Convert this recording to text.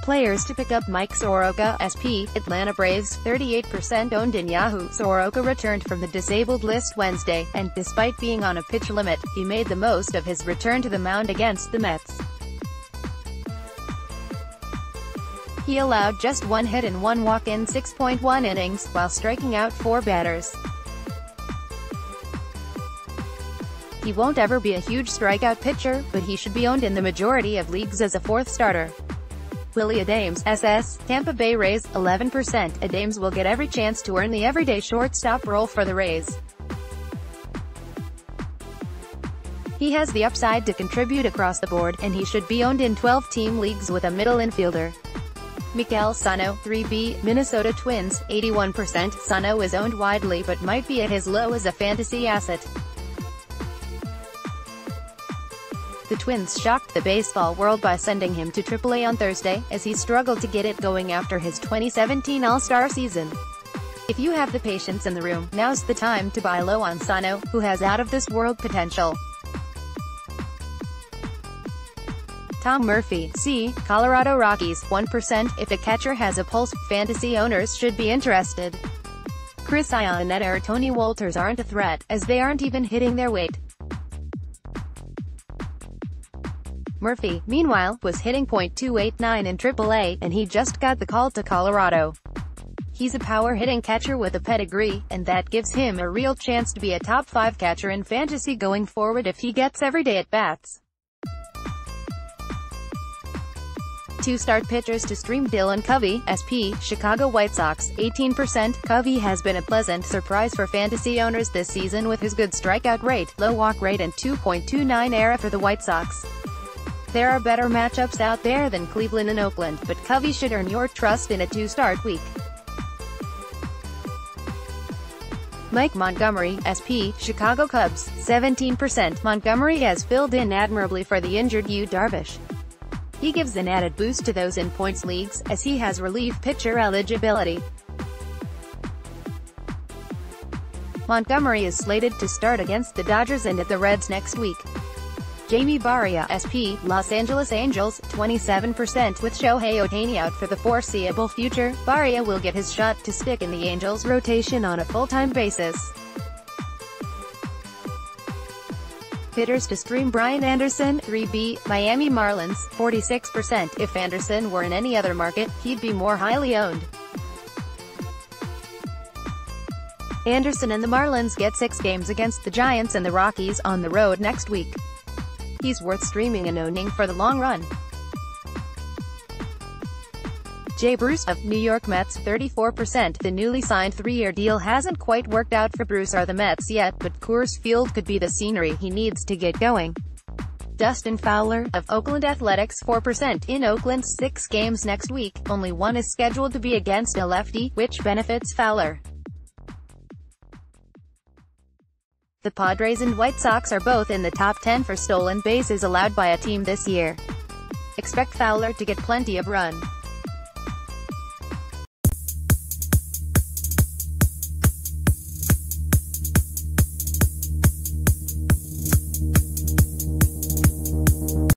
players to pick up Mike Soroka, SP, Atlanta Braves, 38% owned in Yahoo. Soroka returned from the disabled list Wednesday, and, despite being on a pitch limit, he made the most of his return to the mound against the Mets. He allowed just 1 hit and 1 walk in 6.1 innings, while striking out 4 batters. He won't ever be a huge strikeout pitcher, but he should be owned in the majority of leagues as a fourth starter. Willy Adames, SS, Tampa Bay Rays, 11%. Adames will get every chance to earn the everyday shortstop role for the Rays. He has the upside to contribute across the board, and he should be owned in 12-team leagues with a middle infielder. Miguel Sano, 3B, Minnesota Twins, 81%. Sano is owned widely but might be at his low as a fantasy asset. The Twins shocked the baseball world by sending him to AAA on Thursday, as he struggled to get it going after his 2017 All-Star season. If you have the patience in the room, now's the time to buy low on Sano, who has out-of-this-world potential. Tom Murphy, C, Colorado Rockies, 1%. If a catcher has a pulse, fantasy owners should be interested. Chris Iannetta or Tony Wolters aren't a threat, as they aren't even hitting their weight. Murphy, meanwhile, was hitting .289 in AAA, and he just got the call to Colorado. He's a power-hitting catcher with a pedigree, and that gives him a real chance to be a top 5 catcher in fantasy going forward if he gets everyday at-bats. 2 start pitchers to stream: Dylan Covey, SP, Chicago White Sox, 18%. Covey has been a pleasant surprise for fantasy owners this season with his good strikeout rate, low walk rate and 2.29 ERA for the White Sox. There are better matchups out there than Cleveland and Oakland, but Covey should earn your trust in a 2-start week. Mike Montgomery, SP, Chicago Cubs, 17%. Montgomery has filled in admirably for the injured Yu Darvish. He gives an added boost to those in points leagues, as he has relief pitcher eligibility. Montgomery is slated to start against the Dodgers and at the Reds next week. Jamie Barria, SP, Los Angeles Angels, 27%. With Shohei Ohtani out for the foreseeable future, Barria will get his shot to stick in the Angels' rotation on a full-time basis. Hitters to stream: Brian Anderson, 3B, Miami Marlins, 46%. If Anderson were in any other market, he'd be more highly owned. Anderson and the Marlins get 6 games against the Giants and the Rockies on the road next week. He's worth streaming and owning for the long run. Jay Bruce, of New York Mets, 34%. The newly signed 3-year deal hasn't quite worked out for Bruce or the Mets yet, but Coors Field could be the scenery he needs to get going. Dustin Fowler, of Oakland Athletics, 4%. In Oakland's 6 games next week, only 1 is scheduled to be against a lefty, which benefits Fowler. The Padres and White Sox are both in the top 10 for stolen bases allowed by a team this year. Expect Fowler to get plenty of run.